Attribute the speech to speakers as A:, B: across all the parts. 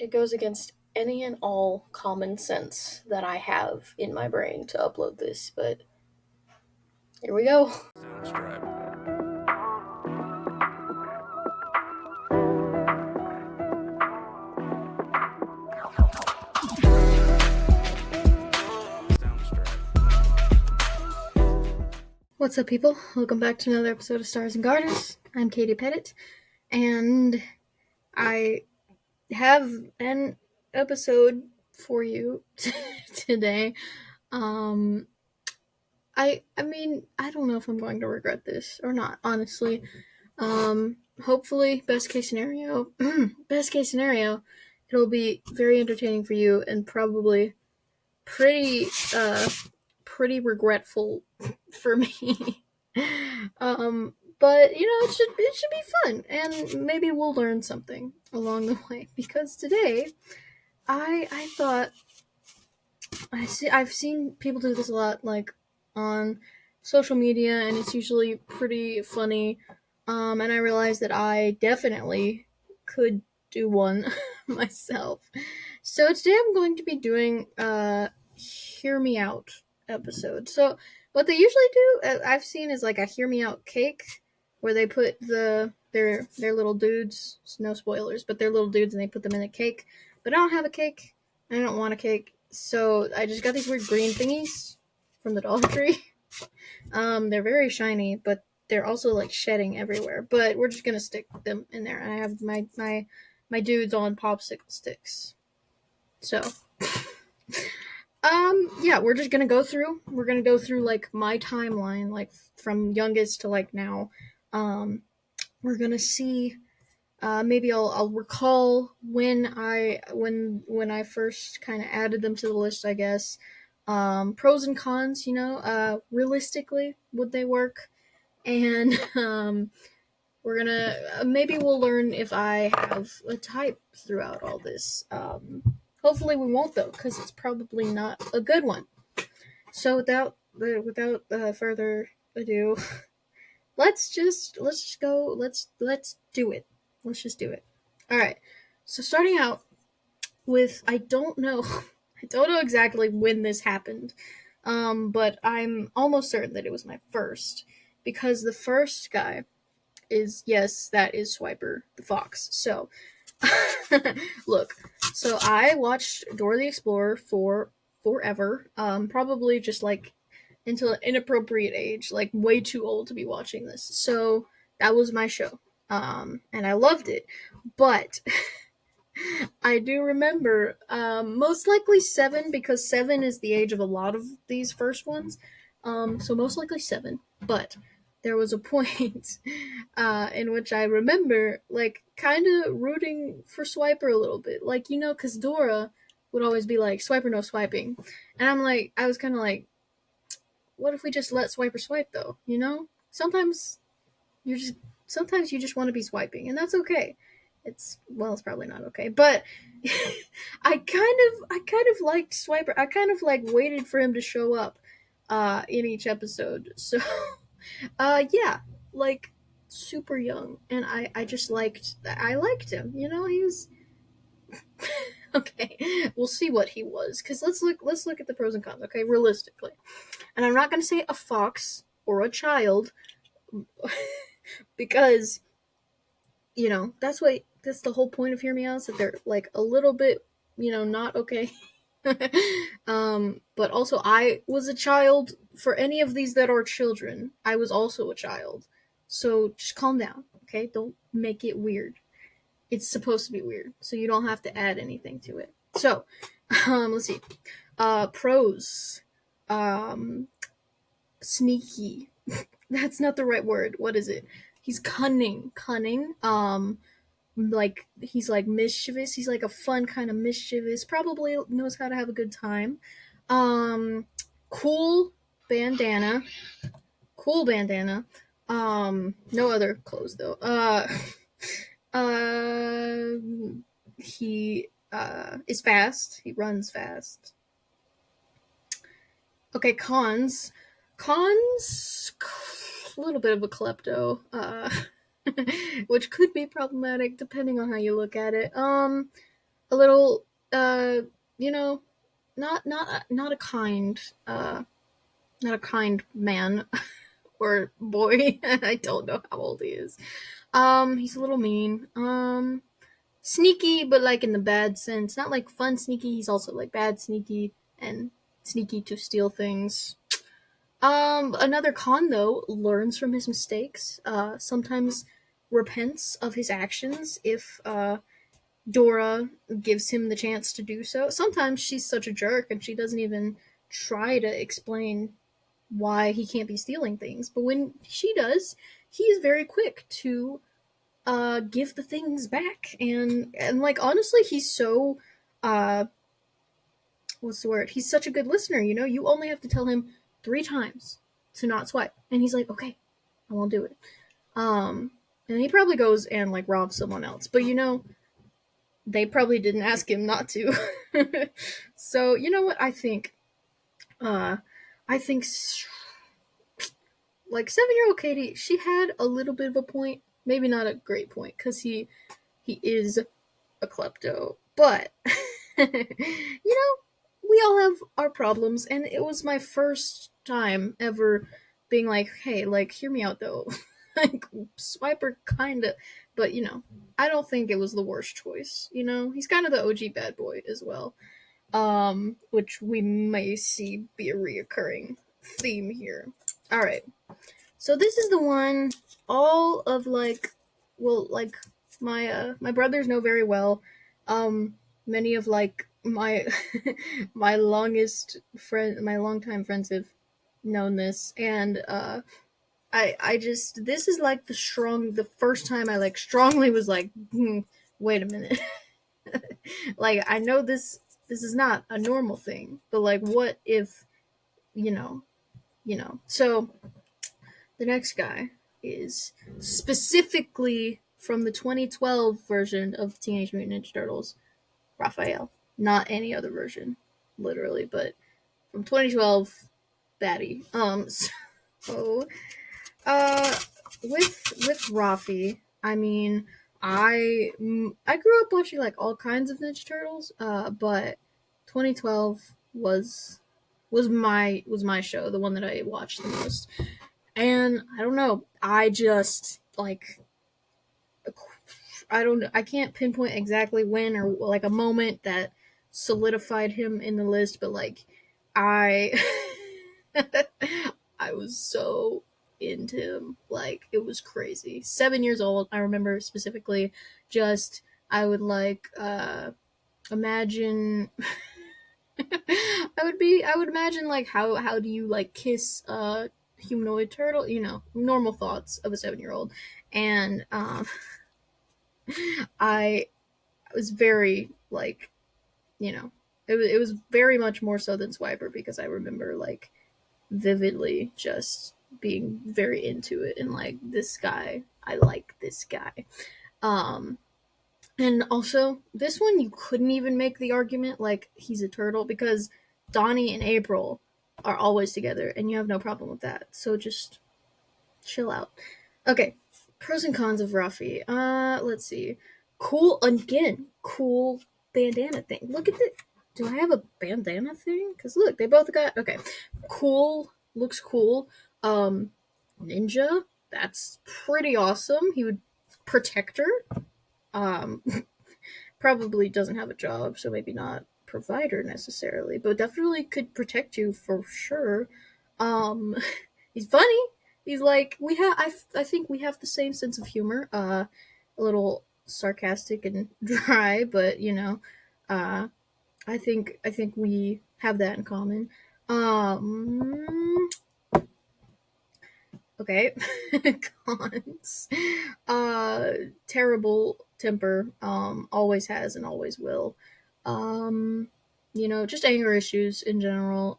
A: it goes against any and all common sense that I have in my brain to upload this, but here we go. What's up, people? Welcome back to another episode of Stars and Garters. I'm Katie Pettit, and I have an episode for you today. I mean, I don't know if I'm going to regret this or not, honestly. Hopefully, best case scenario, it'll be very entertaining for you and probably pretty, pretty regretful for me. But it should be fun, and maybe we'll learn something along the way. Because today, I thought I've seen people do this a lot, like on social media, and it's usually pretty funny. And I realized that I definitely could do one myself. So today I'm going to be doing hear me out episode. So what they usually do, I've seen, is like a hear me out cake, where they put their little dudes. No spoilers, but they're little dudes, and they put them in a cake. But I don't have a cake. I don't want a cake, so I just got these weird green thingies from the Dollar Tree. They're very shiny, but they're also like shedding everywhere. But we're just gonna stick them in there. And I have my dudes on popsicle sticks. So, yeah, we're just gonna go through. We're gonna go through like my timeline, like from youngest to like now. We're gonna see. Maybe I'll recall when I first kind of added them to the list, I guess. Pros and cons, realistically, would they work? And we're gonna maybe we'll learn if I have a type throughout all this. Hopefully we won't, though, because it's probably not a good one. So without further ado, let's just go. Let's do it. Let's just do it. All right. So starting out with, I don't know exactly when this happened, but I'm almost certain that it was my first, because the first guy is, yes, that is Swiper the Fox. So, look. So I watched Dora the Explorer for forever. Probably just like until an inappropriate age, like way too old to be watching this. So that was my show. And I loved it. But I do remember, most likely 7, because 7 is the age of a lot of these first ones. So most likely 7. But there was a point in which I remember, like, kind of rooting for Swiper a little bit. Like, because Dora would always be like, Swiper no swiping. And I was kind of like, what if we just let Swiper swipe, though? Sometimes you just want to be swiping, and that's okay. It's probably not okay, but I kind of liked Swiper. I kind of like waited for him to show up in each episode. So yeah, like super young, and I just liked him. He was okay. We'll see what he was, because let's look at the pros and cons, okay, realistically. And I'm not going to say a fox or a child, because that's the whole point of Hear Me Out, that they're like a little bit not okay. But also, I was a child. For any of these that are children, I was also a child, so just calm down, okay? Don't make it weird. It's supposed to be weird, so you don't have to add anything to it. So let's see. Pros. Sneaky. That's not the right word. What is it? He's cunning. Like, he's like mischievous. He's like a fun kind of mischievous. Probably knows how to have a good time. Cool bandana. No other clothes though. He is fast. He runs fast. Okay, cons. A little bit of a klepto, which could be problematic depending on how you look at it. a little, uh, you know, not a kind, uh, not a kind man or boy. I don't know how old he is. He's a little mean. Sneaky, but like in the bad sense. Not like fun sneaky. He's also like bad sneaky and sneaky to steal things. Another con though learns from his mistakes. Sometimes repents of his actions if Dora gives him the chance to do so. Sometimes she's such a jerk and she doesn't even try to explain why he can't be stealing things. But when she does, he is very quick to give the things back. And like honestly, he's so uh what's the word? He's such a good listener, you know? You only have to tell him 3 times to not swipe. And he's like, okay, I won't do it. And he probably goes and like robs someone else. But you know, they probably didn't ask him not to. So, you know what? Uh, I think like 7-year-old Katie, she had a little bit of a point. Maybe not a great point, because he is a klepto. But, you know, we all have our problems, and it was my first time ever being like, hey, like, hear me out though. Like, Swiper kinda, but you know, I don't think it was the worst choice. You know, he's kind of the OG bad boy as well. Which we may see be a reoccurring theme here. All right, so this is the one all of like, well, like my brothers know very well. Many of like my my longest friend, my longtime friends have known this, and I just this is like the first time I like strongly was like, wait a minute, like I know this is not a normal thing, but like what if you know so the next guy is specifically from the 2012 version of Teenage Mutant Ninja Turtles, Raphael. Not any other version, literally, but from 2012, baddie. So, uh, with Rafi, I mean, I grew up watching like all kinds of Ninja Turtles, but 2012 was my show, the one that I watched the most. And I don't know, I just like I can't pinpoint exactly when or like a moment that solidified him in the list, but like I I was so into him. Like it was crazy. 7 years old, I remember specifically just I would like imagine I would imagine like how do you like kiss a humanoid turtle, you know, normal thoughts of a 7-year old. And I was very like, you know, it was very much more so than Swiper, because I remember like vividly just being very into it and like this guy, I like this guy. Um and also this one you couldn't even make the argument like he's a turtle, because Donnie and April are always together and you have no problem with that. So just chill out. Okay, pros and cons of Ruffy. Let's see. Cool again. Cool bandana thing. Look at the. Do I have a bandana thing? Cause look, they both got okay. Cool looks cool. Ninja. That's pretty awesome. He would protect her. Um, probably doesn't have a job, so maybe not provider necessarily, but definitely could protect you for sure. Um, he's funny. He's like I think we have the same sense of humor. A little sarcastic and dry, but you know, uh, I think we have that in common. Um, okay, cons. Terrible temper. Always has and always will. Um, you know, just anger issues in general.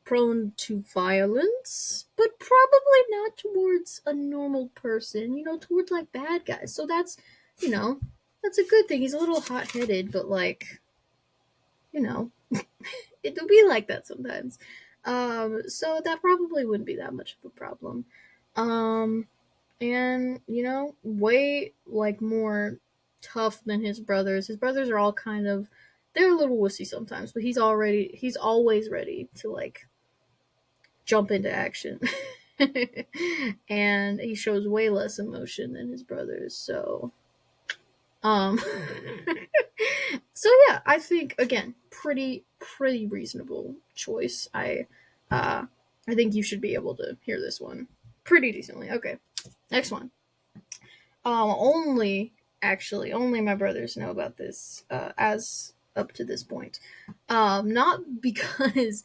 A: Prone to violence, but probably not towards a normal person, you know, towards like bad guys. So that's, you know, that's a good thing. He's a little hot headed, but like, you know, it'll be like that sometimes. So that probably wouldn't be that much of a problem. Um, and, you know, way like more. tough than his brothers. His brothers are all kind of, they're a little wussy sometimes, but he's always ready to like jump into action. And he shows way less emotion than his brothers, so um so yeah, I think again, pretty reasonable choice. I think you should be able to hear this one pretty decently. Okay. Next one. Only my brothers know about this as up to this point. Not because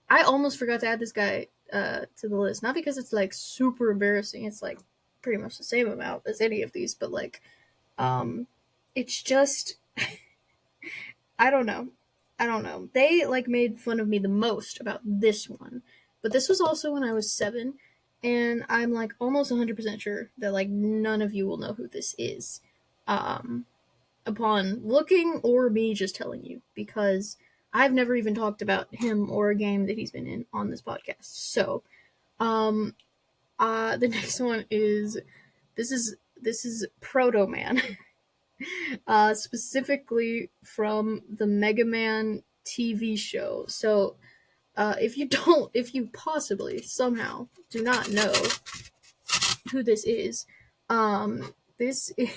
A: I almost forgot to add this guy to the list. Not because it's like super embarrassing. It's like pretty much the same amount as any of these, but like, it's just I don't know. I don't know. They like made fun of me the most about this one, but this was also when I was 7, and I'm like almost 100% sure that like none of you will know who this is, um, upon looking or me just telling you, because I've never even talked about him or a game that he's been in on this podcast. So, um, the next one is this is Proto Man. Specifically from the Mega Man TV show. So, if you possibly somehow do not know who this is, this is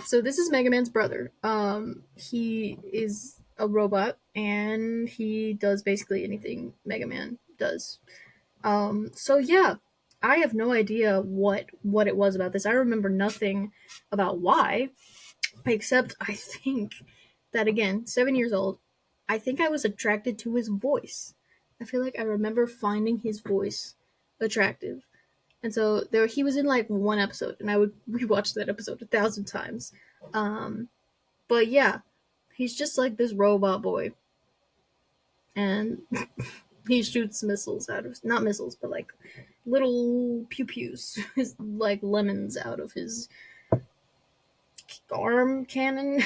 A: so this is Mega Man's brother. He is a robot and he does basically anything Mega Man does. So yeah, I have no idea what it was about this. I remember nothing about why, except I think that again, 7 years old, I think I was attracted to his voice. I feel like I remember finding his voice attractive. And so there he was in like one episode and I would rewatch that episode 1,000 times. Um but yeah, he's just like this robot boy and he shoots missiles out of, not missiles, but like little pew pews, like lemons out of his arm cannon.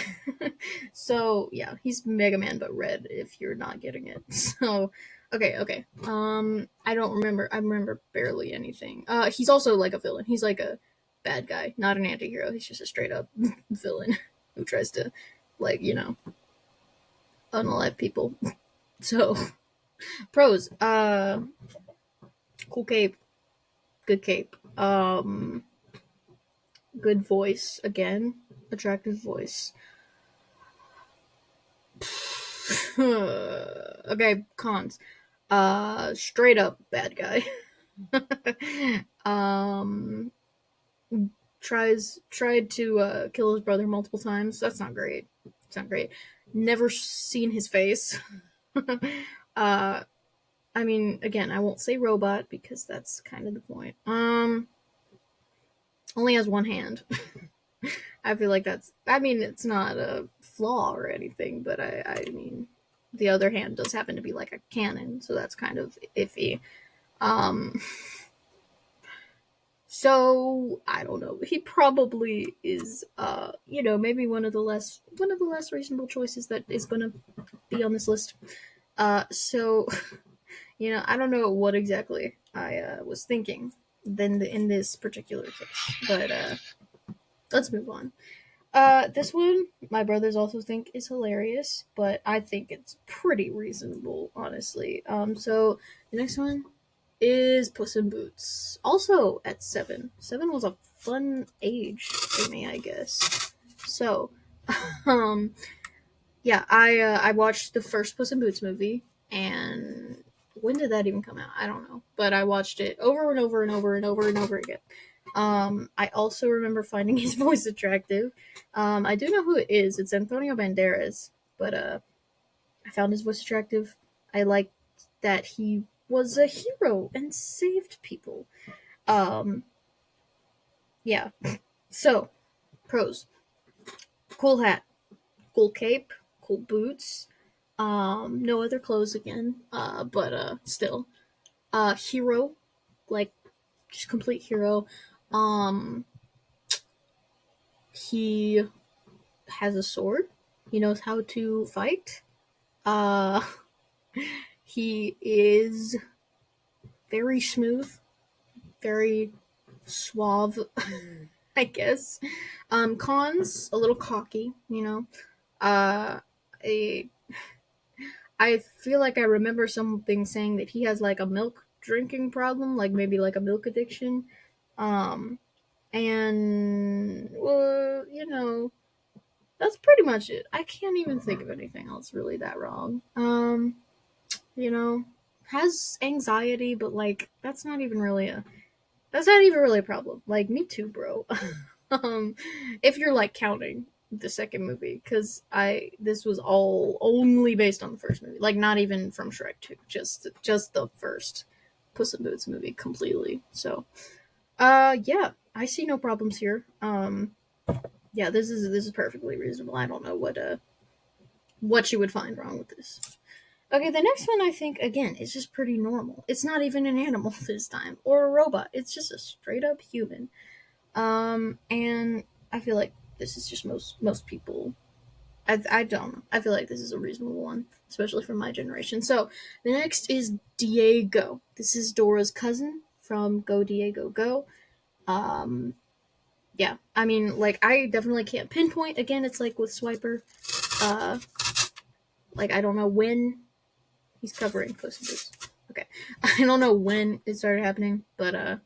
A: So yeah, he's Mega Man but red if you're not getting it. So okay. I don't remember, I remember barely anything. He's also like a villain. He's like a bad guy, not an anti-hero. He's just a straight up villain who tries to like, unalive people. So pros, cool cape, good cape. Good voice again, attractive voice. Okay, cons. Straight up bad guy. um, tried to kill his brother multiple times. That's not great. It's not great. Never seen his face. uh, I mean, again, I won't say robot because that's kind of the point. Only has one hand. I feel like that's. I mean, it's not a flaw or anything, but I mean, the other hand does happen to be like a cannon, so that's kind of iffy. Um, so I don't know. He probably is, maybe one of the less reasonable choices that is gonna be on this list. So I don't know what exactly I was thinking then in this particular case, but let's move on. This one, my brothers also think is hilarious, but I think it's pretty reasonable, honestly. So the next one is Puss in Boots. Also at 7. 7 was a fun age for me, I guess. So, um, yeah, I watched the first Puss in Boots movie, and when did that even come out? I don't know, but I watched it over and over and over and over and over again. I also remember finding his voice attractive. I do know who it is. It's Antonio Banderas, but I found his voice attractive. I liked that he was a hero and saved people. Um, yeah. So, pros: cool hat, cool cape, cool boots. No other clothes again. But still, hero, like just complete hero. Um, he has a sword. He knows how to fight. Uh, he is very smooth, very suave. I guess. Cons, a little cocky, you know. Uh, I, I feel like I remember something saying that he has like a milk drinking problem, like maybe like a milk addiction. Um, and, well, that's pretty much it. I can't even think of anything else really that wrong. You know, has anxiety, but like that's not even really a problem. Like me too, bro. um, if you're like counting the second movie, because this was all only based on the first movie, like not even from Shrek 2, just the first Puss in Boots movie completely. So, yeah, I see no problems here. Yeah, this is perfectly reasonable. I don't know what you would find wrong with this. Okay, the next one I think again is just pretty normal. It's not even an animal this time or a robot. It's just a straight up human. And I feel like this is just most people. I don't know. I feel like this is a reasonable one, especially for my generation. So the next is Diego. This is Dora's cousin from Go Diego Go. Um, yeah, I mean, like I definitely can't pinpoint. Again, it's like with Swiper. Uh, like I don't know when he's covering Puss in Boots. Okay, I don't know when it started happening, but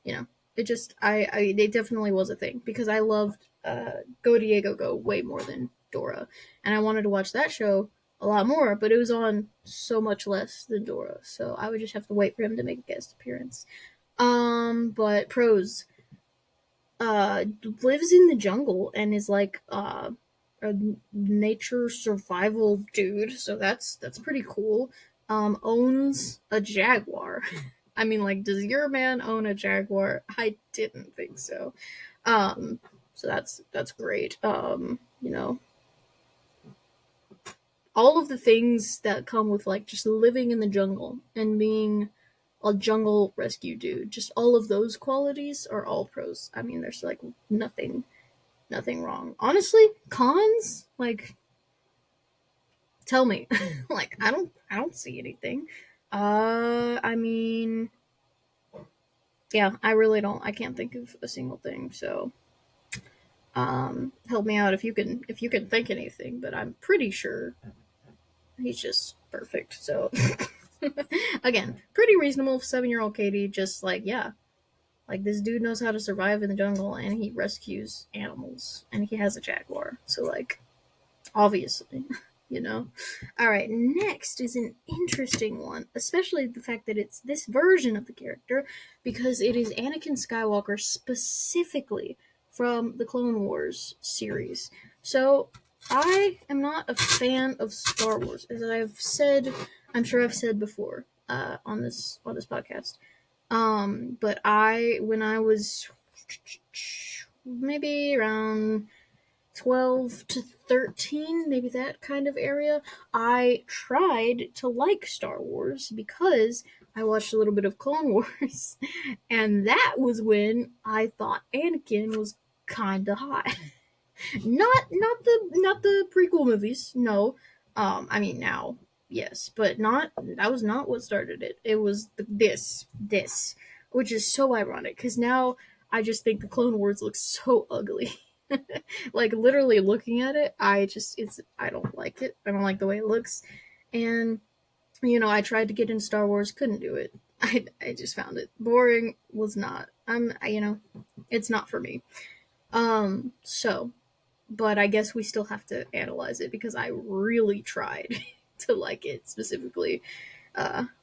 A: you know, it just it definitely was a thing because I loved Go Diego Go way more than Dora, and I wanted to watch that show a lot more, but it was on so much less than Dora, so I would just have to wait for him to make a guest appearance. But pros, lives in the jungle and is like a nature survival dude, so that's pretty cool. Owns a jaguar. I mean, like, does your man own a jaguar? I didn't think so. Um, so that's great. All of the things that come with like just living in the jungle and being a jungle rescue dude, just all of those qualities are all pros. I mean, there's like nothing wrong. Honestly, cons, like tell me. Like I don't see anything. I mean, yeah, I really don't. I can't think of a single thing. So, help me out if you can think anything, but I'm pretty sure he's just perfect. So, again, pretty reasonable 7-year-old Katie, just like, yeah, like this dude knows how to survive in the jungle and he rescues animals and he has a jaguar. So like obviously, you know. All right, next is an interesting one, especially the fact that it's this version of the character because it is Anakin Skywalker specifically from the Clone Wars series. So, I am not a fan of Star Wars, as I'm sure I've said before on this podcast. But when I was maybe around 12 to 13, maybe that kind of area, I tried to like Star Wars because I watched a little bit of Clone Wars, and that was when I thought Anakin was kind of hot. Not the prequel movies, no. I mean now, yes, but not that was not what started it. It was this, which is so ironic because now I just think the Clone Wars looks so ugly. Like literally looking at it, I don't like it. I don't like the way it looks, and I tried to get into Star Wars, couldn't do it. I just found it boring. Was not. It's not for me. So but I guess we still have to analyze it because I really tried to like it specifically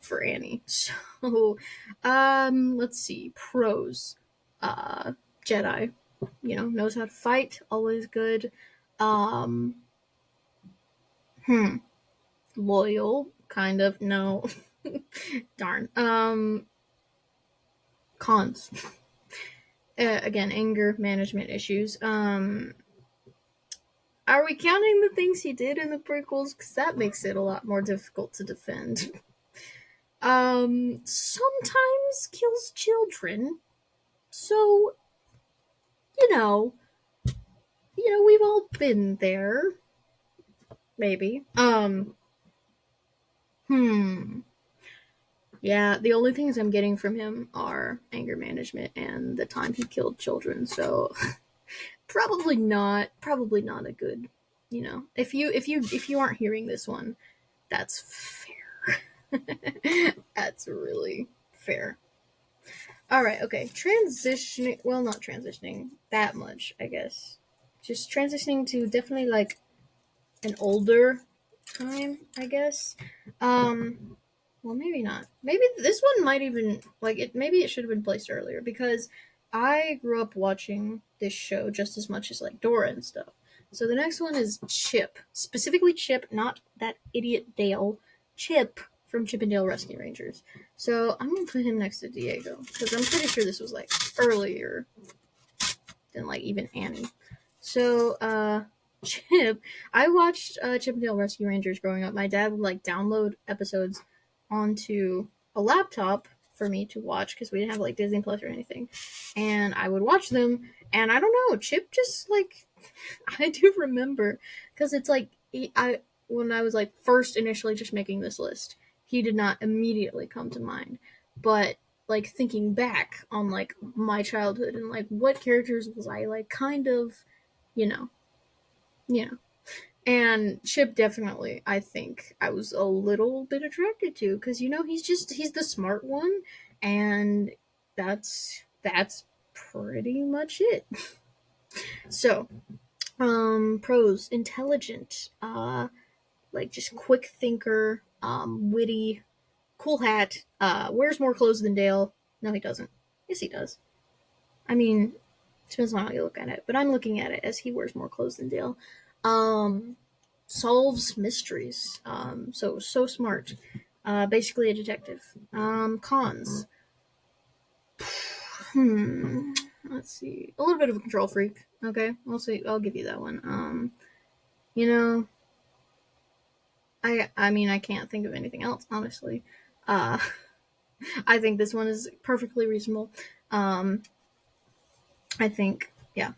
A: for Annie. So, let's see. Pros. Uh, Jedi, knows how to fight, always good. Um, hmm, Loyal, kind of. No, darn. Cons. Again, anger management issues. Are we counting the things he did in the prequels? Because that makes it a lot more difficult to defend. Sometimes kills children. So, you know, we've all been there. Maybe. Hmm. Yeah, the only things I'm getting from him are anger management and the time he killed children. So probably not a good, if you aren't hearing this one, that's fair. That's really fair. All right, okay. Transitioning, well, not transitioning that much, I guess. Just transitioning to definitely like an older time, I guess. Um, well, maybe not. Maybe this one might even like it. Maybe it should have been placed earlier because I grew up watching this show just as much as like Dora and stuff. So the next one is Chip, specifically Chip, not that idiot Dale. Chip from Chip and Dale Rescue Rangers. So I'm gonna put him next to Diego because I'm pretty sure this was like earlier than like even Annie. So, Chip, I watched Chip and Dale Rescue Rangers growing up. My dad would like download episodes onto a laptop for me to watch because we didn't have like Disney Plus or anything, and I would watch them. And I don't know, Chip just like I do remember because it's like I when I was like first initially just making this list, he did not immediately come to mind, but like thinking back on like my childhood and like what characters was I like kind of, you know, you know. And Chip definitely, I think I was a little bit attracted to because he's the smart one, and that's pretty much it. So, pros: intelligent, like just quick thinker, witty, cool hat, wears more clothes than Dale. No, he doesn't. Yes, he does. I mean, depends on how you look at it, but I'm looking at it as he wears more clothes than Dale. Um, solves mysteries. So smart. Basically a detective. Cons. Hmm. Let's see. A little bit of a control freak. Okay, I'll see. I'll give you that one. You know, I mean, I can't think of anything else, honestly. Uh, I think this one is perfectly reasonable. Um, I think, yeah.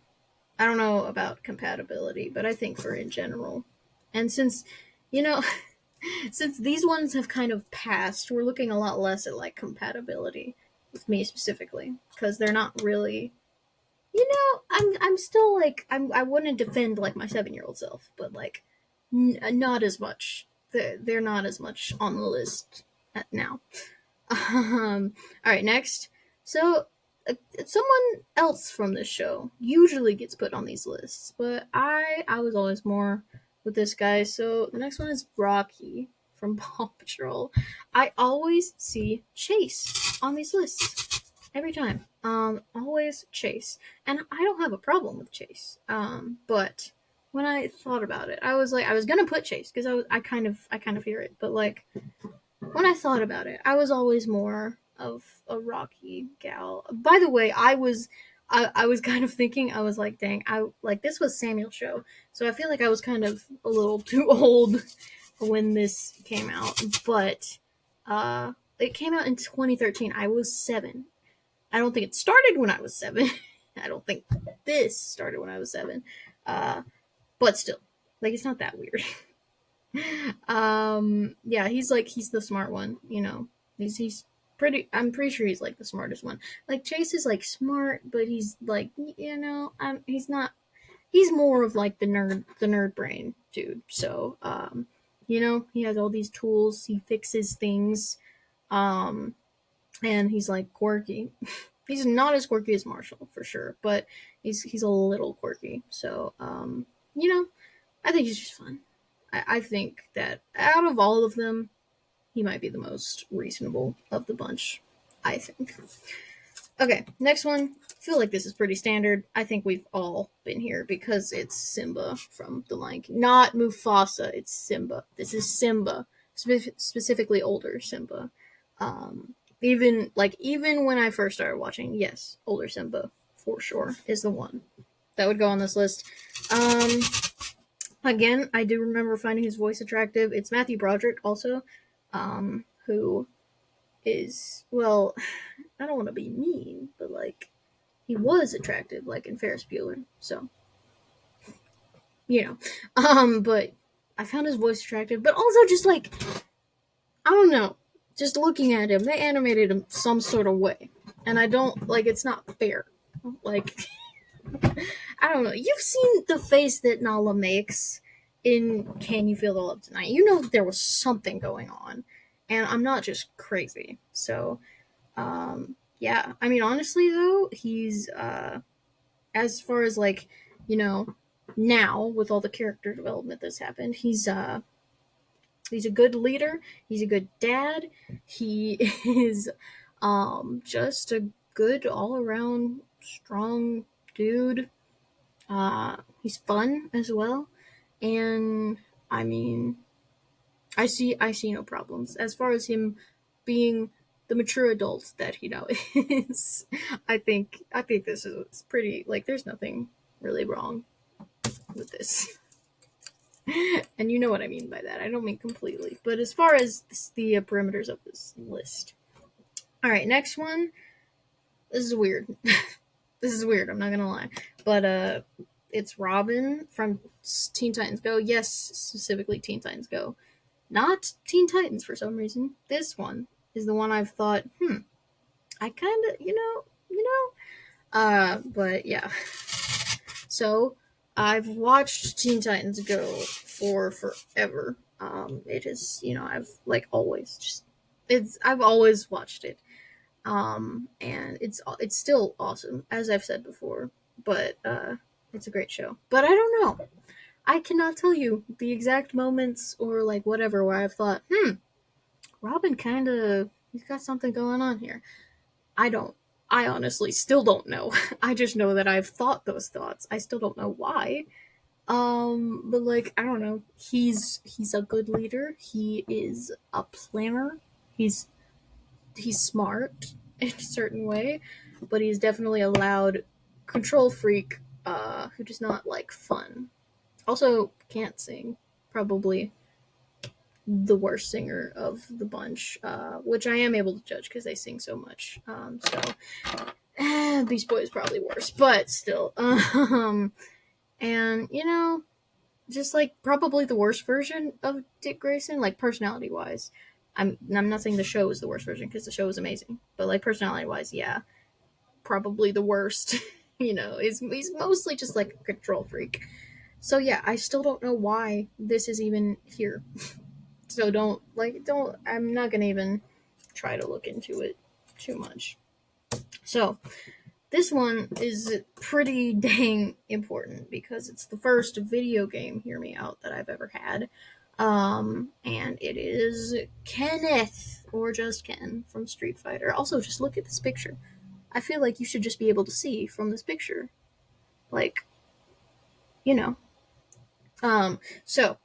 A: I don't know about compatibility, but I think for in general. And you know, since these ones have kind of passed, we're looking a lot less at like compatibility with me specifically because they're not really. I'm still like I wouldn't defend like my 7-year old self, but like not as much. They're not as much on the list now. All right, next. So, someone else from this show usually gets put on these lists, but I was always more with this guy. So the next one is Rocky from Paw Patrol. I always see Chase on these lists every time. Always Chase, and I don't have a problem with Chase. But when I thought about it, I was like, I was gonna put Chase because I kind of hear it, but like when I thought about it, I was always more of a Rocky gal. By the way, I was kind of thinking, I was like, dang, I like this was Samuel's show, so I feel like I was kind of a little too old when this came out. But it came out in 2013. I was 7. I don't think it started when I was 7. I don't think this started when I was 7. Uh, but still, like it's not that weird. Yeah, he's the smart one, he's pretty, I'm pretty sure he's like the smartest one. Like Chase is like smart, but he's like, he's not, he's more of like the nerd brain dude. So he has all these tools, he fixes things, um and he's like quirky. He's not as quirky as Marshall for sure, but he's a little quirky. So you know I think he's just fun. I think that out of all of them, he might be the most reasonable of the bunch. I think. Okay, next one. I feel like this is pretty standard. I think we've all been here because it's Simba from The Lion King. Not Mufasa, it's Simba. This is Simba. Specifically older Simba. Even when I first started watching, yes, older Simba for sure is the one that would go on this list. Um, Again, I do remember finding his voice attractive. It's Matthew Broderick also, who is, well, I don't want to be mean, but like he was attractive, like in Ferris Bueller. So, but I found his voice attractive, but also just like I don't know. just looking at him, they animated him some sort of way. And I don't, like, it's not fair. Like, I don't know. You've seen the face that Nala makes in Can You Feel the Love Tonight? You know there was something going on. And I'm not just crazy. So, yeah. I mean, honestly, though, he's, as far as, like, you know, now, with all the character development that's happened, he's a good leader. He's a good dad. He is just a good all around strong dude. He's fun as well, and I mean, I see no problems as far as him being the mature adult that he now is. I think this is pretty, like, there's nothing really wrong with this. And you know what I mean by that. I don't mean completely. But as far as the perimeters of this list. Alright, next one. This is weird. This is weird, I'm not gonna lie. But it's Robin from Teen Titans Go. Yes, specifically Teen Titans Go. Not Teen Titans for some reason. This one is the one I've thought, I kinda, but yeah. So, I've watched Teen Titans Go for forever. It is, I've like always I've always watched it. And it's still awesome, as I've said before. But it's a great show. But I don't know. I cannot tell you the exact moments or like whatever where I've thought, Robin he's got something going on here. I don't. I honestly still don't know. I just know that I've thought those thoughts. I still don't know why. But like I don't know. He's a good leader. He is a planner. He's smart in a certain way, but he's definitely a loud control freak who does not like fun. Also can't sing. Probably the worst singer of the bunch, which I am able to judge because they sing so much. Beast Boy is probably worse, but still. And just like probably the worst version of Dick Grayson, like personality wise. I'm not saying the show is the worst version because the show is amazing, but like personality wise, yeah, probably the worst. He's mostly just like a control freak. So yeah, I still don't know why this is even here. So I'm not gonna even try to look into it too much. So this one is pretty dang important because it's the first video game, hear me out, that I've ever had. And it is Kenneth, or just Ken, from Street Fighter. Also, just look at this picture. I feel like you should just be able to see from this picture. Like, you know. So,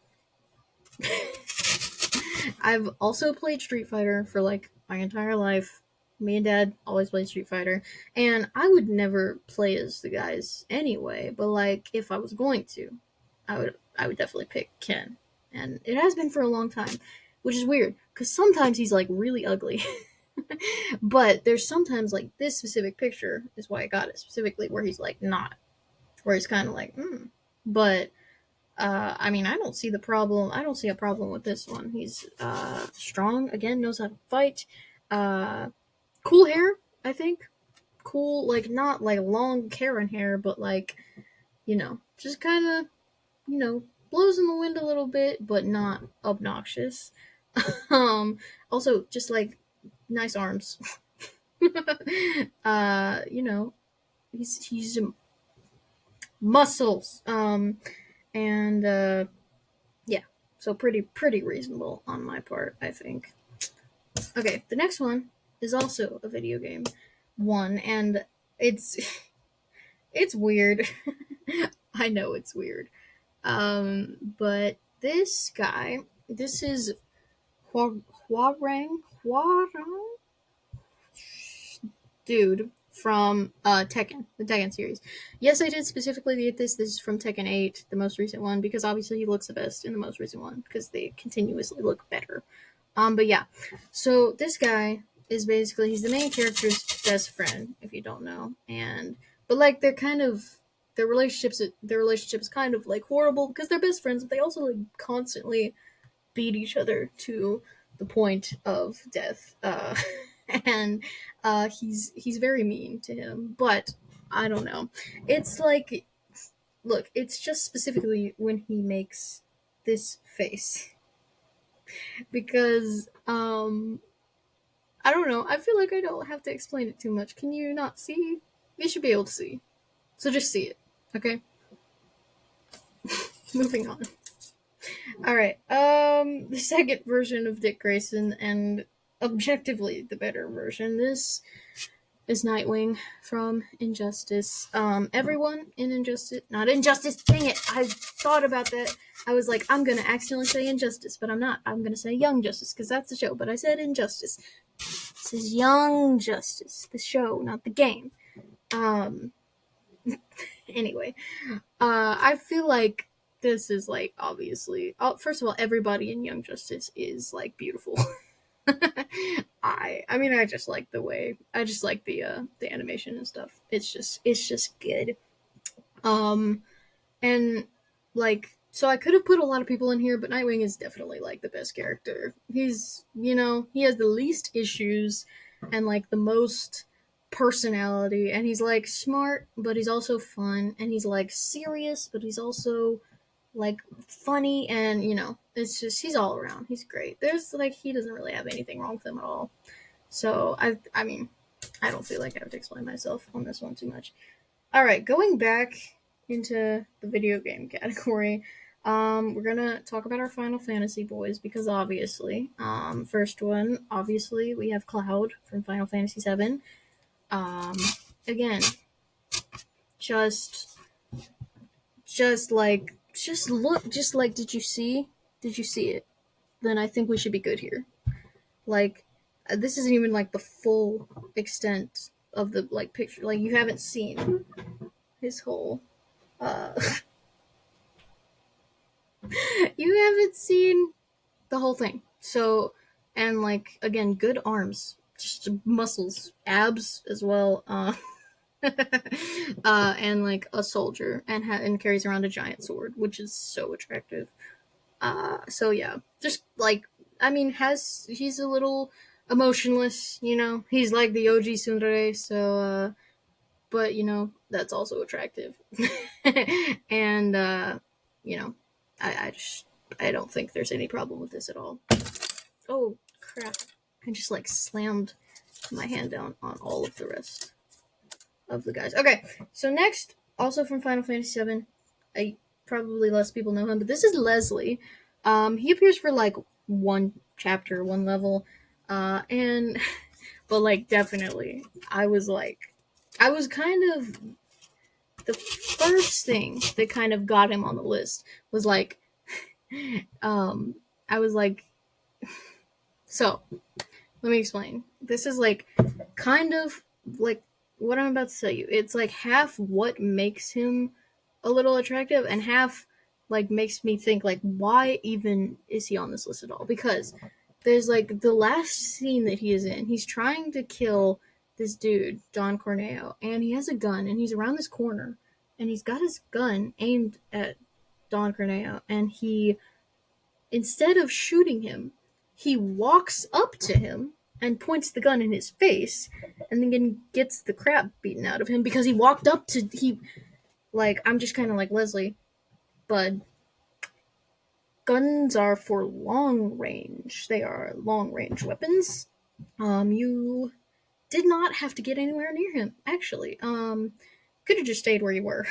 A: I've also played Street Fighter for like my entire life. Me and Dad always played Street Fighter, and I would never play as the guys anyway. But like, if I was going to, I would definitely pick Ken, and it has been for a long time, which is weird because sometimes he's like really ugly, but there's sometimes like this specific picture is why I got it specifically where he's like not, where he's kind of like, but I mean, I don't see the problem. I don't see a problem with this one. He's strong, again, knows how to fight. Cool hair, I think. Cool, like, not like long Karen hair, but like, just kind of, blows in the wind a little bit, but not obnoxious. Also, just like, nice arms. You know, he's muscles. And yeah, so pretty reasonable on my part, I think. Okay, the next one is also a video game one, and it's it's weird. I know it's weird. But this guy, this is Hwarang dude from Tekken, the Tekken series. Yes, I did specifically get this. This is from Tekken 8, the most recent one, because obviously he looks the best in the most recent one, because they continuously look better. But yeah. So this guy is basically, he's the main character's best friend, if you don't know. But like their relationship is kind of like horrible because they're best friends, but they also like constantly beat each other to the point of death, and he's very mean to him. But I don't know. It's like, look, it's just specifically when he makes this face because I don't know. I feel like I don't have to explain it too much. Can you not see? You should be able to see. So just see it, okay? Moving on. Alright, the second version of Dick Grayson, and objectively the better version, this is Nightwing from Injustice. Everyone in Injustice, not Injustice, dang it, I thought about that. I was like, I'm gonna accidentally say Injustice, but I'm not. I'm gonna say Young Justice, because that's the show, but I said Injustice. This is Young Justice, the show, not the game. Anyway, I feel like this is like obviously. First of all, everybody in Young Justice is like beautiful. I mean, I just like the way. I just like the animation and stuff. It's just good. And like, so I could have put a lot of people in here, but Nightwing is definitely like the best character. He's, you know, he has the least issues and like the most personality, and he's like smart, but he's also fun, and he's like serious, but he's also like funny, and you know, it's just, he's all around. He's great. There's like, he doesn't really have anything wrong with him at all. So I mean, I don't feel like I have to explain myself on this one too much. All right, going back into the video game category, we're gonna talk about our Final Fantasy boys because obviously, first one, obviously we have Cloud from Final Fantasy VII. Again, just like, just look, just like, did you see it? Then I think we should be good here. Like, this isn't even like the full extent of the like picture. Like, you haven't seen his whole you haven't seen the whole thing. So, and like, again, good arms, just muscles, abs as well. And like a soldier, and carries around a giant sword, which is so attractive. So yeah, just like, I mean, he's a little emotionless, you know. He's like the OG tsundere, so but you know, that's also attractive. And you know, I don't think there's any problem with this at all. Oh crap, I just like slammed my hand down on all of the rest of the guys. Okay, so next, also from Final Fantasy VII, probably less people know him, but this is Leslie. He appears for like one chapter, one level, and but like, definitely, I was kind of, the first thing that kind of got him on the list was like, I was like, so let me explain. This is like kind of like what I'm about to tell you. It's like half what makes him a little attractive, and half like makes me think like, why even is he on this list at all? Because there's like the last scene that he is in, he's trying to kill this dude, Don Corneo, and he has a gun, and he's around this corner, and he's got his gun aimed at Don Corneo, and he, instead of shooting him, he walks up to him and points the gun in his face, and then gets the crap beaten out of him because he walked up to, like, I'm just kind of like, Leslie, but guns are for long range. They are long range weapons. You did not have to get anywhere near him, actually. Could have just stayed where you were.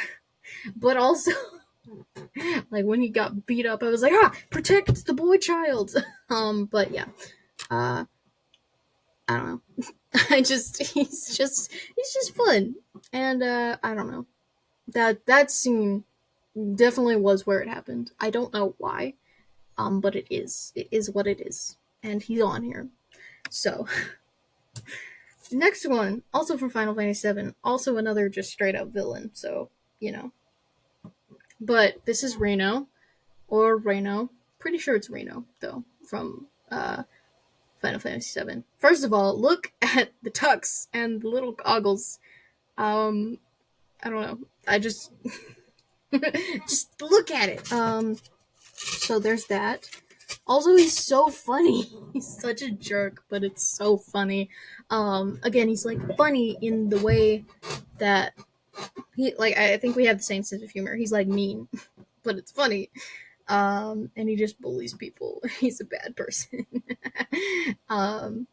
A: But also, like, when he got beat up, I was like, protect the boy child. But yeah. I don't know. He's just fun. And, I don't know. That scene definitely was where it happened. I don't know why. But it is what it is. And he's on here. So, next one, also from Final Fantasy VII, also another just straight up villain, so, you know. But this is Reno, or Reno. Pretty sure it's Reno, though, from Final Fantasy VII. First of all, look at the tux and the little goggles. I don't know. I just just look at it. So there's that. Also, he's so funny. He's such a jerk, but it's so funny. Again, he's like funny in the way that I think we have the same sense of humor. He's like mean, but it's funny. And he just bullies people. He's a bad person. um,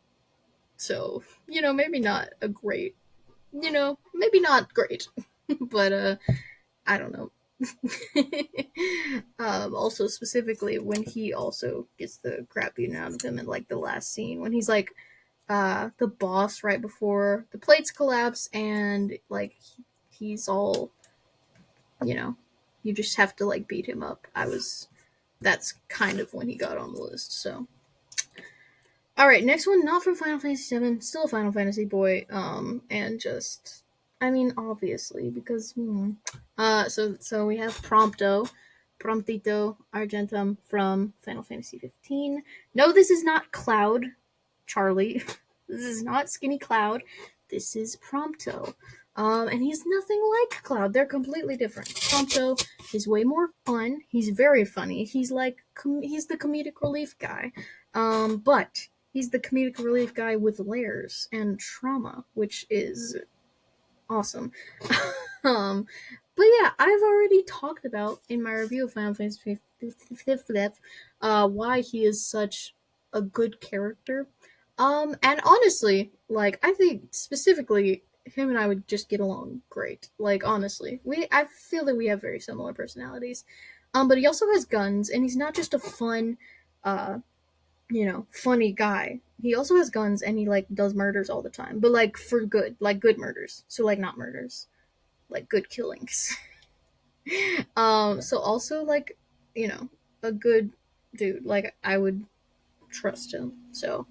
A: so maybe not a great, maybe not great, but I don't know. Also specifically when he also gets the crap beaten out of him in like the last scene when he's like the boss right before the plates collapse and like he's all you just have to like beat him up. That's kind of when he got on the list. So all right, next one, not from Final Fantasy VII, still a Final Fantasy boy, and just, I mean, obviously, because, so we have Promptito Argentum from Final Fantasy 15. No, this is not Cloud, Charlie. This is not Skinny Cloud. This is Prompto. And he's nothing like Cloud. They're completely different. Prompto is way more fun. He's very funny. He's like, he's the comedic relief guy. But he's the comedic relief guy with layers and trauma, which is awesome. But yeah, I've already talked about in my review of Final Fantasy why he is such a good character. And honestly, like I think specifically him and I would just get along great. Like honestly, I feel that we have very similar personalities. But he also has guns, and he's not just a fun, funny guy. He also has guns and he like does murders all the time, but like for good, like good murders. So like not murders, like good killings. So also like, a good dude. Like I would trust him. So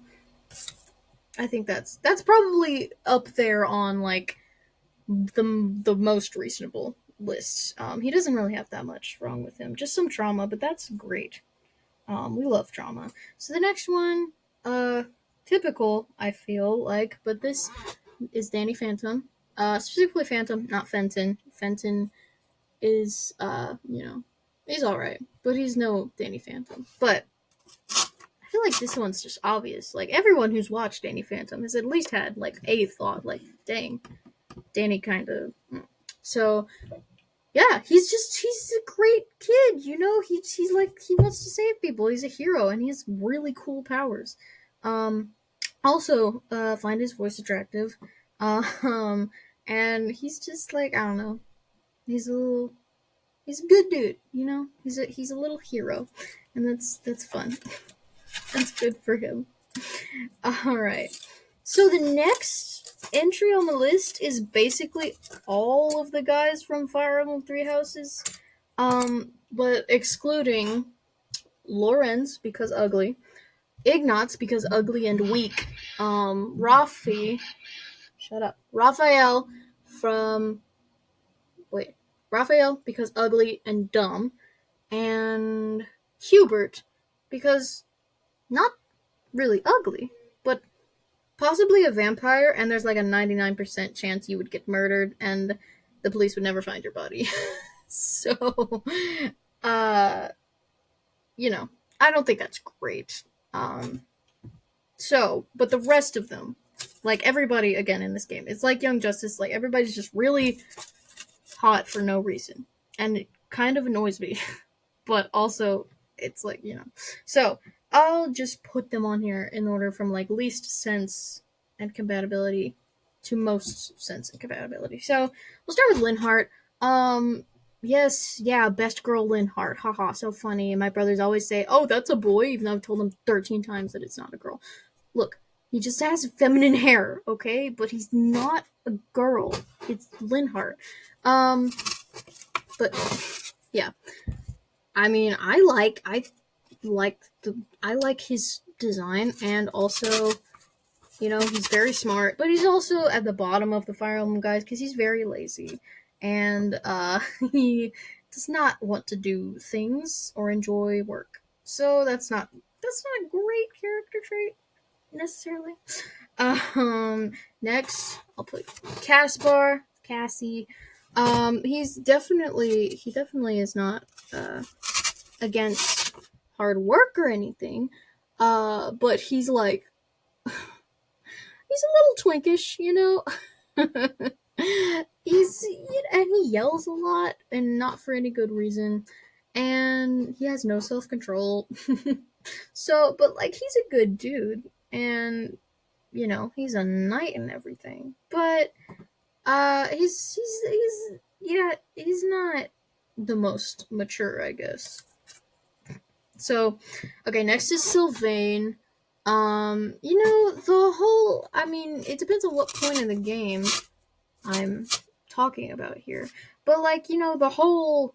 A: I think that's probably up there on like the most reasonable list. He doesn't really have that much wrong with him, just some trauma, but that's great. We love drama. So the next one, typical, I feel like, but this is Danny Phantom. Specifically Phantom, not Fenton. Fenton is, he's alright, but he's no Danny Phantom. But I feel like this one's just obvious. Like, everyone who's watched Danny Phantom has at least had, like, a thought, like, dang, Danny kind of... So, yeah, he's a great kid, he's like, he wants to save people, he's a hero, and he has really cool powers. Also, find his voice attractive, and he's just like, I don't know, he's a good dude, he's a little hero, and that's fun. That's good for him. Alright, so the next entry on the list is basically all of the guys from Fire Emblem Three Houses, but excluding Lorenz because ugly, Ignatz because ugly and weak, Rafi, shut up, Raphael because ugly and dumb, and Hubert because not really ugly, but possibly a vampire, and there's like a 99% chance you would get murdered and the police would never find your body. So, I don't think that's great. But the rest of them, like everybody again in this game, it's like Young Justice, like everybody's just really hot for no reason. And it kind of annoys me. But also, it's like, So, I'll just put them on here in order from like least sense and compatibility to most sense and compatibility. So we'll start with Linhardt. Best girl Linhardt. Haha, so funny. And my brothers always say, "Oh, that's a boy," even though I've told them 13 times that it's not a girl. Look, he just has feminine hair, okay? But he's not a girl. It's Linhardt. But yeah. I mean, I like his design, and also, he's very smart, but he's also at the bottom of the Fire Emblem guys because he's very lazy, and he does not want to do things or enjoy work. So that's not a great character trait necessarily. Next I'll put Cassie. He definitely is not against hard work or anything. But he's like, he's a little twinkish, you know? he's, and he yells a lot and not for any good reason. And he has no self control. So, but like, he's a good dude. And, he's a knight and everything. But, he's not the most mature, I guess. So, okay, next is Sylvain. The whole, I mean, it depends on what point in the game I'm talking about here. But, like, the whole,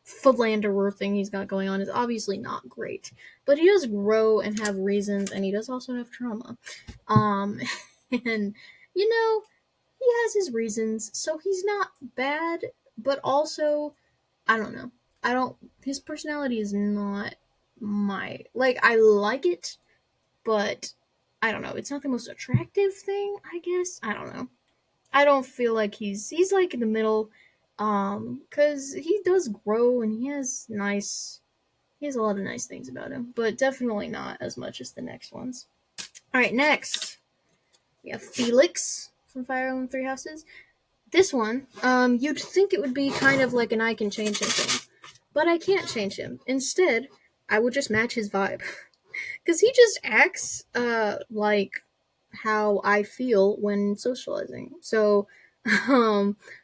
A: philanderer thing he's got going on is obviously not great. But he does grow and have reasons, and he does also have trauma. And, he has his reasons, so he's not bad, but also, I don't know. His personality is not I like it, but I don't know. It's not the most attractive thing, I guess. I don't know. I don't feel like he's like in the middle, cause he does grow and he has a lot of nice things about him, but definitely not as much as the next ones. All right, next we have Felix from Fire Emblem Three Houses. This one, you'd think it would be kind of like an I can change him thing, but I can't change him. Instead, I would just match his vibe. Because he just acts, like how I feel when socializing. So,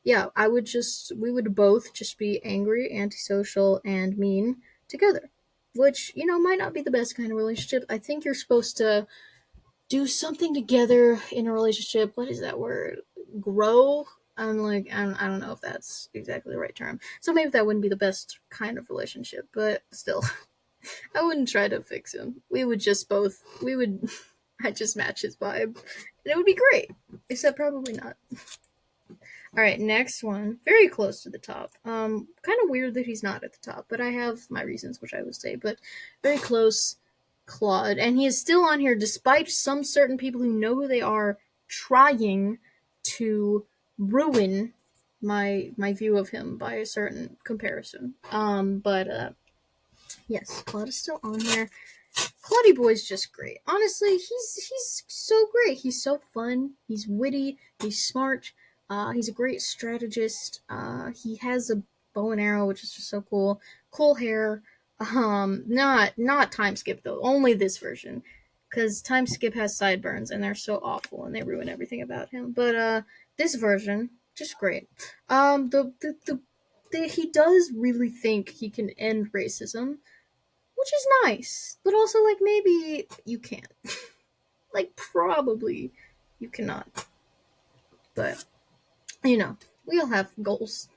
A: yeah, we would both just be angry, antisocial, and mean together. Which, might not be the best kind of relationship. I think you're supposed to do something together in a relationship. What is that word? Grow? I don't know if that's exactly the right term. So maybe that wouldn't be the best kind of relationship, but still, I wouldn't try to fix him. I'd just match his vibe, and it would be great. Except probably not. Alright, next one. Very close to the top. Kind of weird that he's not at the top, but I have my reasons, which I will say, but very close. Claude, and he is still on here despite some certain people who know who they are trying to ruin my view of him by a certain comparison. But yes, Claude is still on here. Claudie Boy's just great. Honestly, he's so great. He's so fun. He's witty. He's smart. He's a great strategist. He has a bow and arrow, which is just so cool. Cool hair. Not time skip though. Only this version, because time skip has sideburns and they're so awful and they ruin everything about him. But this version, just great. He does really think he can end racism, which is nice, but also like maybe you can't. Like probably you cannot. But we all have goals.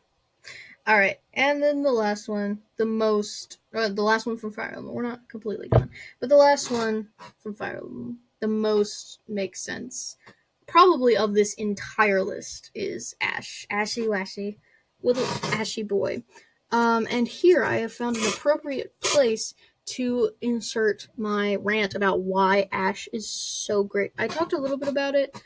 A: All right, and then the last one, the last one from Fire Emblem. We're not completely done, but the last one from Fire Emblem, the most makes sense, probably of this entire list, is Ash, Ashy Washy, little Ashy boy. And here I have found an appropriate place to insert my rant about why Ash is so great. I talked a little bit about it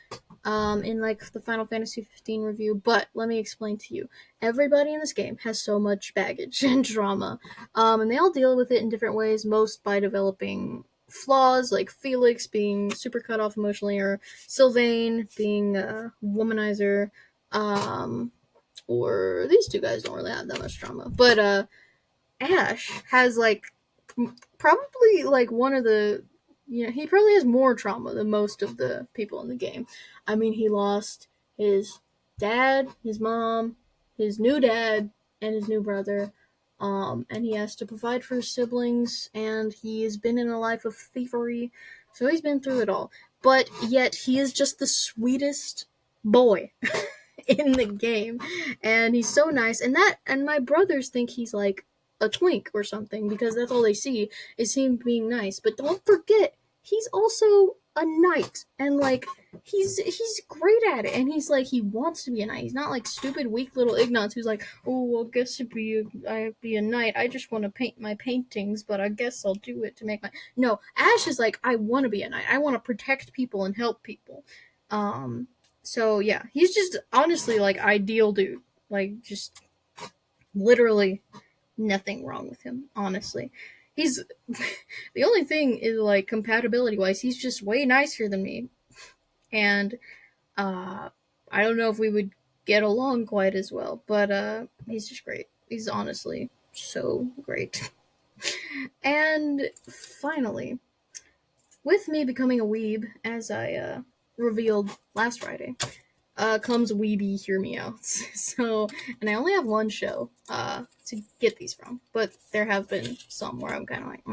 A: in like the Final Fantasy 15 review, but let me explain to you. Everybody in this game has so much baggage and drama, and they all deal with it in different ways, most by developing flaws, like Felix being super cut off emotionally, or Sylvain being a womanizer, or these two guys don't really have that much drama, but Ash has like probably like one of the he probably has more trauma than most of the people in the game. I mean, he lost his dad, his mom, his new dad, and his new brother. And he has to provide for his siblings, and he has been in a life of thievery, so he's been through it all. But yet, he is just the sweetest boy in the game, and he's so nice. And my brothers think he's like a twink or something, because that's all they see is him being nice. But don't forget, he's also a knight, and like he's great at it, and he's like, he wants to be a knight. He's not like stupid weak little Ignatz who's like, oh well, guess I'd be a knight. I just want to paint my paintings, but I guess I'll do it to make my. No, Ash is like, I want to be a knight. I want to protect people and help people. So yeah, he's just honestly like ideal dude. Like just literally nothing wrong with him, honestly. He's the only thing is like compatibility wise, he's just way nicer than me. And I don't know if we would get along quite as well, but he's just great. He's honestly so great. And finally, with me becoming a weeb, as I revealed last Friday, comes Weeby Hear Me Outs. So, and I only have one show to get these from, but there have been some where I'm kind of like,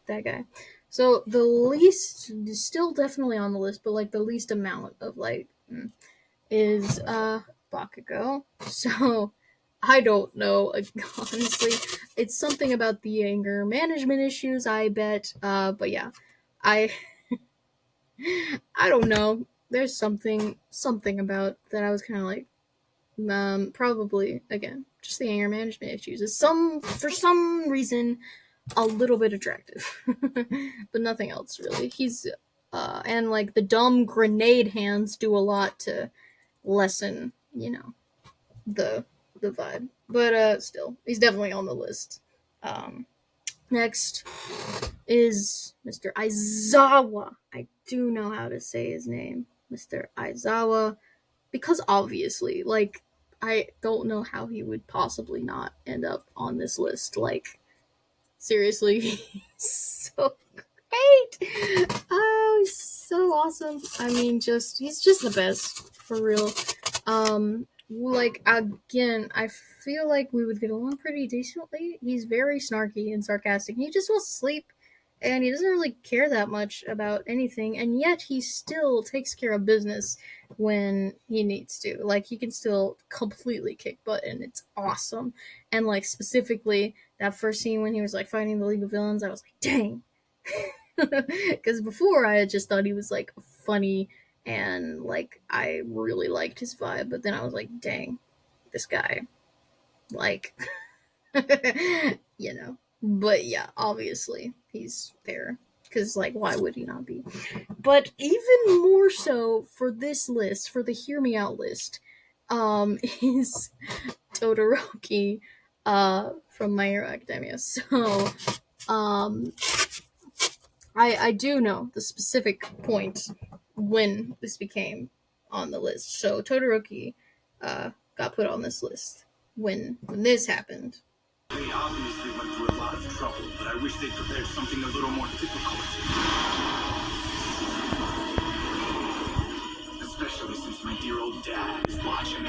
A: that guy. So the least, still definitely on the list, but like the least amount of like, is Bakugo. So I don't know, honestly. It's something about the anger management issues, I bet. But yeah, I I don't know. There's something about that I was kind of like, probably again just the anger management issues. Is for some reason a little bit attractive, but nothing else really. He's and like the dumb grenade hands do a lot to lessen, the vibe. But still, he's definitely on the list. Next is Mr. Aizawa. I do know how to say his name, Mr. Aizawa, because obviously, like, I don't know how he would possibly not end up on this list. Like, seriously, he's so great. Oh, he's so awesome. I mean, he's just the best, for real. Like, again, I feel like we would get along pretty decently. He's very snarky and sarcastic. He just wants to sleep, and he doesn't really care that much about anything, and yet he still takes care of business when he needs to. Like, he can still completely kick butt, and it's awesome. And, like, specifically, that first scene when he was, like, fighting the League of Villains, I was like, dang. Because before, I had just thought he was, like, funny, and like I really liked his vibe, but then I was like, dang, this guy, like, But yeah, obviously he's there because like why would he not be? But even more so for this list, for the Hear Me Out list, is Todoroki from My Hero Academia. So um I do know the specific point when this became on the list. So Todoroki got put on this list when this happened.
B: They obviously went through a lot of trouble, but I wish they prepared something a little more difficult. Especially since my dear old dad is watching.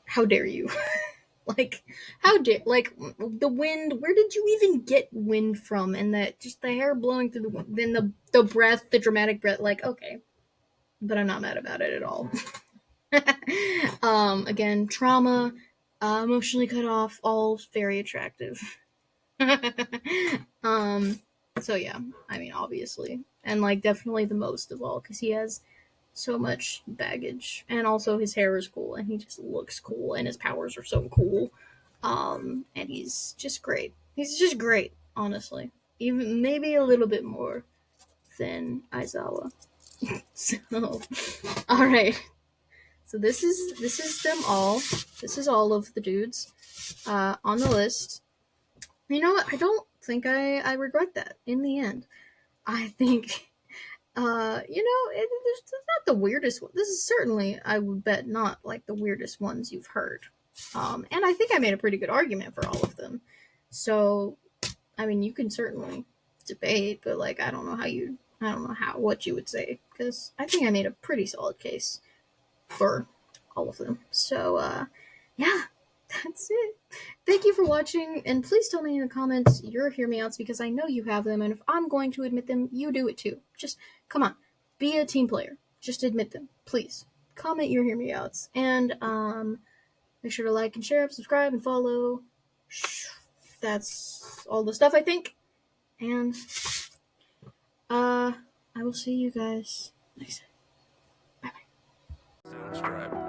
A: How dare you? Like, like, the wind, where did you even get wind from? And that, just the hair blowing through the wind, then the breath, the dramatic breath, like, okay. But I'm not mad about it at all. Again, trauma, emotionally cut off, all very attractive. So yeah, I mean, obviously. And, like, definitely the most of all, because he has so much baggage. And also his hair is cool, and he just looks cool, and his powers are so cool. And he's just great. He's just great, honestly. Even maybe a little bit more than Aizawa. So, all right. So this is them all. This is all of the dudes on the list. You know what? I don't think I regret that in the end. I think it's not the weirdest one. This is certainly, I would bet, not like the weirdest ones you've heard. And I think I made a pretty good argument for all of them. So, I mean, you can certainly debate, but like, I don't know what you would say, because I think I made a pretty solid case for all of them. So, yeah, that's it. Thank you for watching, and please tell me in the comments your Hear Me Outs, because I know you have them, and if I'm going to admit them, you do it too. Just, come on, be a team player. Just admit them, please. Comment your Hear Me Outs, and make sure to like and share, subscribe, and follow. That's all the stuff, I think. And I will see you guys next time. Bye bye.